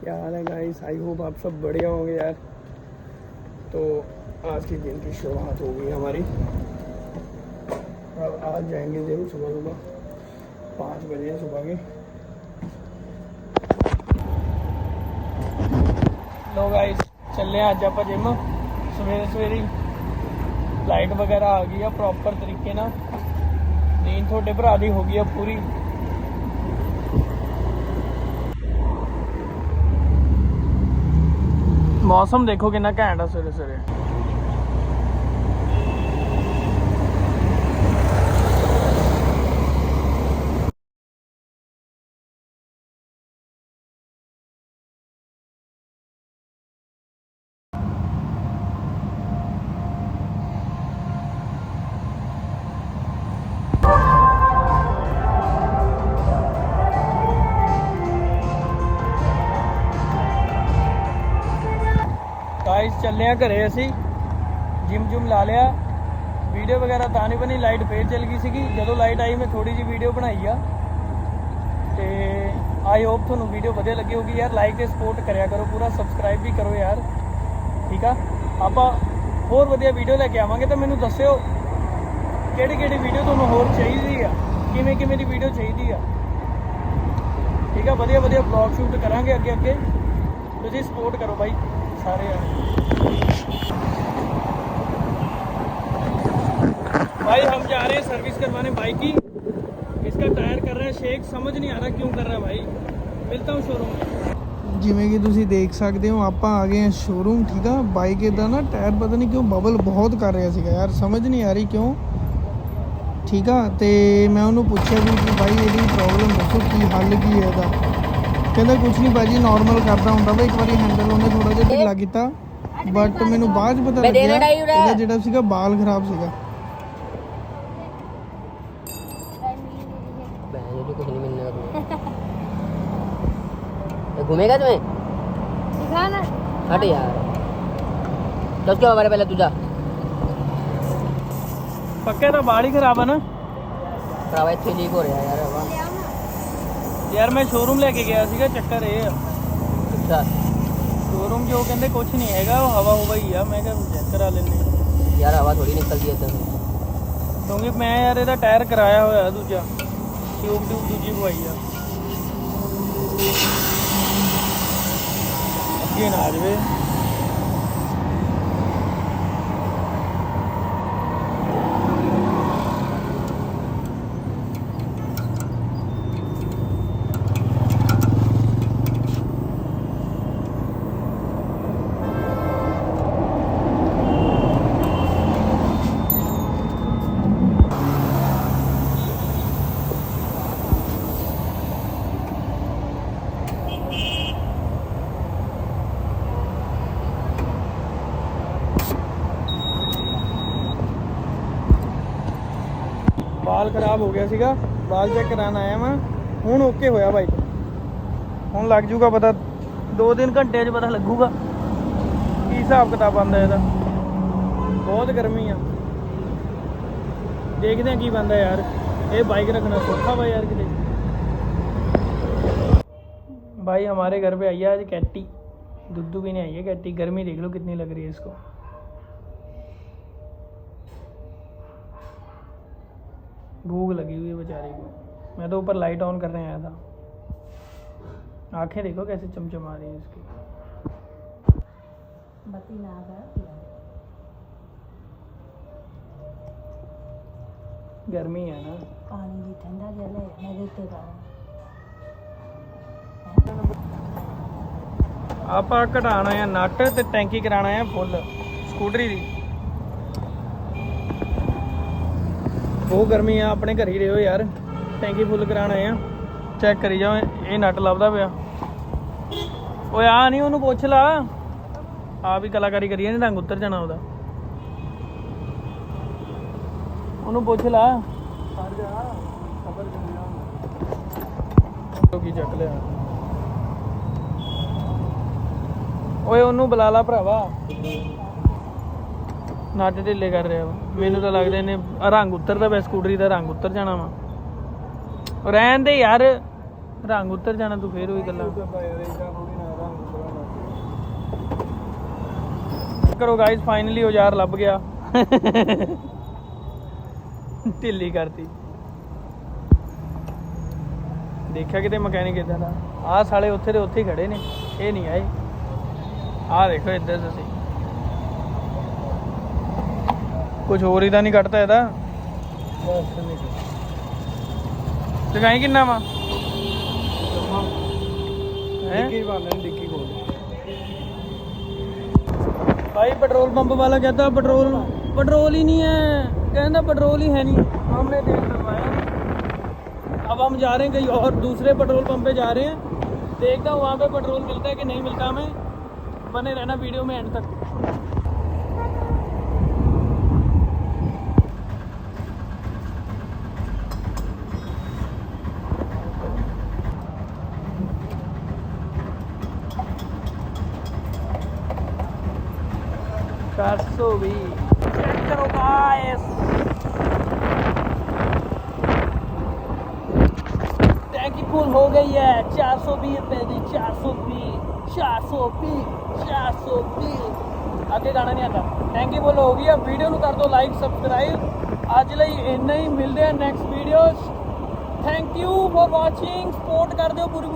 क्या हाल है guys, I hope आप सब बढ़िया होंगे यार। तो आज के दिन की शुरुआत हो गई हमारी। अब आज जाएंगे जिम सुबह 5 बजे सुबह के। लो गाइस चल रहे आज आप जिम सवेरे सवेरे। लाइट वगैरह आ गई है प्रॉपर तरीके ना। नींद थोड़े भरा दी हो गई है पूरी। मौसम देखो कितना घैंट है सवेरे सवेरे। गाइस ਚੱਲੇ ਆ ਘਰੇ ਅਸੀਂ। ਜਿਮ ਲਾ ਲਿਆ। ਵੀਡੀਓ ਵਗੈਰਾ ਤਾਂ ਨਹੀਂ ਬਣੀ, ਲਾਈਟ ਫੇਰ ਚਲ ਗਈ ਸੀਗੀ। ਜਦੋਂ ਲਾਈਟ ਆਈ ਮੈਂ ਥੋੜੀ ਜਿਹੀ ਵੀਡੀਓ ਬਣਾਈ ਆ ਤੇ ਆਈ ਹੋਪ ਤੁਹਾਨੂੰ ਵੀਡੀਓ ਵਧੀਆ ਲੱਗੀ ਹੋਗੀ ਯਾਰ। ਲਾਈਕ ਤੇ ਸਪੋਰਟ ਕਰਿਆ ਕਰੋ ਪੂਰਾ, ਸਬਸਕ੍ਰਾਈਬ ਵੀ ਕਰੋ ਯਾਰ, ਠੀਕ ਆ। ਆਪਾਂ ਹੋਰ ਵਧੀਆ ਵੀਡੀਓ ਲੈ ਕੇ ਆਵਾਂਗੇ ਤਾਂ ਮੈਨੂੰ ਦੱਸਿਓ ਕਿਹੜੀ ਵੀਡੀਓ ਤੁਹਾਨੂੰ ਹੋਰ ਚਾਹੀਦੀ ਆ, ਕਿਵੇਂ ਦੀ ਵੀਡੀਓ ਚਾਹੀਦੀ ਆ, ਠੀਕ ਆ। ਵਧੀਆ ਵਲੌਗ ਸ਼ੂਟ ਕਰਾਂਗੇ ਅੱਗੇ। ਤੁਸੀਂ ਸਪੋਰਟ ਕਰੋ ਭਾਈ सारे। भाई हम जा रहे हैं सर्विस करवाने बाइक की। इसका टायर कर रहे हैं शेक, समझ नहीं आ रहा क्यों कर रहा है भाई। मिलता हूँ शोरूम में। ਜਿਵੇਂ ਕਿ ਤੁਸੀਂ ਦੇਖ ਸਕਦੇ ਹੋ ਆਪਾਂ ਆ ਗਏ ਹਾਂ ਸ਼ੋਰੂਮ, ਠੀਕ ਆ। ਬਾਈਕ ਦਾ ਨਾ ਟਾਇਰ ਪਤਾ ਨਹੀਂ ਕਿਉਂ ਬਬਲ ਬਹੁਤ ਕਰ ਰਿਹਾ ਸੀਗਾ ਯਾਰ, ਸਮਝ ਨਹੀਂ ਆ ਰਹੀ ਕਿਉਂ, ਠੀਕ ਆ। ਤੇ ਮੈਂ ਉਹਨੂੰ ਪੁੱਛਿਆ ਵੀ ਕਿ ਬਾਈ ਇਹਦੀ ਪ੍ਰੋਬਲਮ ਦੱਸੋ, ਕੀ ਹੱਲ ਕੀ ਹੈ ਇਹਦਾ। ਕਹਿੰਦਾ ਕੁਛ ਨਹੀਂ ਭਾਜੀ, ਨਾਰਮਲ ਕਰਦਾ ਹੁੰਦਾ ਵਾ। ਇੱਕ ਵਾਰੀ ਹੈਂਡਲ ਉਹਨੇ ਥੋੜਾ ਜਿਹਾ ਢਿੱਲਾ ਕੀਤਾ, ਬਟ ਮੈਨੂੰ ਬਾਅਦ 'ਚ ਪਤਾ ਲੱਗਿਆ ਇਹਦਾ ਜਿਹੜਾ ਸੀਗਾ ਬਾਲ ਖਰਾਬ ਸੀਗਾ। कुछ नहीं मिलने का तुम्हें। घूमेगा तुम्हें दिखाना। हट यार, तो उसके हमारे पहले तुझा पक्के तो बाल ही खराब है ना। खराब है, लीक हो रहा है यार हवा। यार मैं शोरूम लेके गया सीगा, ਚੱਕਰ ਇਹ ਆ। अच्छा शोरूम जो कहते कुछ नहीं हैगा, वो हवा हुआ ही आ। मैं क्या चेक करा लेने यार, हवा थोड़ी निकलती है क्योंकि मैं यार ਇਹਦਾ ਟਾਇਰ ਕਰਾਇਆ ਹੋਇਆ ਦੂਜਾ, ट्यूब दूजी पवाई आ। ਅੱਗੇ ਨਾ ਆ ਜਾਵੇ। ਬਾਲ ਖਰਾਬ ਹੋ ਗਿਆ ਸੀਗਾ, ਬਾਲ ਚੈੱਕ ਕਰਾਉਣ ਆਇਆ ਮੈਂ ਹੁਣ। ਓਕੇ ਹੋਇਆ ਬਾਈ, ਹੁਣ ਲੱਗ ਜੂਗਾ ਪਤਾ। 2-3 ਘੰਟੇ 'ਚ ਪਤਾ ਲੱਗੂਗਾ ਕੀ ਹਿਸਾਬ ਕਿਤਾਬ ਆਉਂਦਾ ਇਹਦਾ। ਬਹੁਤ ਗਰਮੀ ਆ, ਦੇਖਦੇ ਆ ਕੀ ਬਣਦਾ ਯਾਰ। ਇਹ बाइक रखना सौखा हुआ यार कितने। भाई हमारे घर पे आई है आज कैटी, दुद्धू भी नहीं आई है कैटी। गर्मी देख लो कितनी लग रही है इसको। भूख लगी हुई है बेचारी को। मैं तो ऊपर लाइट ऑन करने आया था। आंखें देखो कैसे चमचमा रही है इसकी। बत्ती ना गर्मी है ना। पानी भी ठंडा जल है, मैं देखते ਆਪਾਂ ਘਟਾਣਾ ਆ ਨਟ ਤੇ ਟੈਂਕੀ ਕਰਾਣਾ ਆ ਫੁੱਲ ਸਕੂਟਰੀ ਦੀ। ਬਹੁਤ ਗਰਮੀ ਆ, ਆਪਣੇ ਘਰ ਹੀ ਰਹੋ ਯਾਰ। ਟੈਂਕੀ ਫੁੱਲ ਕਰਾਣਾ ਆ, ਚੈੱਕ ਕਰੀ ਜਾਓ। ਇਹ ਨਟ ਲੱਭਦਾ ਪਿਆ। ਓਏ ਆ ਨਹੀਂ, ਉਹਨੂੰ ਪੁੱਛ ਲਾ। ਆ ਵੀ ਕਲਾਕਾਰੀ ਕਰੀਏ ਨਹੀਂ, ਰੰਗ ਉਤਰ ਜਾਣਾ ਉਹਦਾ। ਉਹਨੂੰ ਪੁੱਛ ਲਾ। ਕੀ ਚੱਕ ਲਿਆ ਓਏ, ਉਹਨੂੰ ਬੁਲਾ ਲਾ ਭਰਾਵਾ। ਨਟ ਢਿੱਲੇ ਕਰ ਰਿਹਾ ਵਾ। ਮੈਨੂੰ ਤਾਂ ਲੱਗਦਾ ਇਹਨੇ ਰੰਗ ਉਤਰਦਾ ਪਿਆ, ਸਕੂਟਰੀ ਦਾ ਰੰਗ ਉਤਰ ਜਾਣਾ ਵਾ। ਰਹਿਣ ਦੇ ਯਾਰ, ਰੰਗ ਉਤਰ ਜਾਣਾ। ਤੂੰ ਫੇਰ ਉਹੀ ਗੱਲਾਂ। ਕਰੋ ਗਾਇਸ, ਫਾਈਨਲੀ ਔਜ਼ਾਰ ਲੱਭ ਗਿਆ। ਢਿੱਲੀ ਕਰਤੀ। ਦੇਖਿਆ ਕਿਤੇ ਮਕੈਨਿਕ ਇਦਾਂ ਦਾ। ਆਹ ਸਾਲੇ ਉੱਥੇ ਦੇ ਉੱਥੇ ਹੀ ਖੜੇ ਨੇ, ਇਹ ਨਹੀਂ ਆਏ। ਆਹ ਦੇਖੋ ਇੱਧਰ ਤੁਸੀਂ ਕੁਝ ਹੋਰ ਹੀ ਤਾਂ ਨਹੀਂ ਕੱਟਦਾ ਇਹਦਾ। ਚਕਾਈ ਕਿੰਨਾ ਵਾ ਡਿੱਕੀ ਕੋਲ भाई पेट्रोल पंप वाला कहता पेट्रोल ही नहीं है, कहता पेट्रोल ही है नहीं। हमने देख करवाया। अब हम जा रहे हैं कहीं और दूसरे पेट्रोल पंप पे जा रहे हैं, देखता हूँ वहाँ पे पेट्रोल मिलता है कि नहीं मिलता। हमें बने रहना वीडियो में एंड तक। भी चेक करो गाइस, टैंकी फुल हो गई है। 420 रुपए की, 420 आगे गाना नहीं आता। टैंकी फुल हो गई है। वीडियो ਨੂੰ ਕਰ ਦਿਓ ਲਾਈਕ ਸਬਸਕ੍ਰਾਈਬ। ਅੱਜ ਲਈ ਇੰਨਾ ਹੀ, ਮਿਲਦੇ ਆ next videos. Thank you for watching. Support ਕਰ ਦਿਓ ਪੂਰੀ।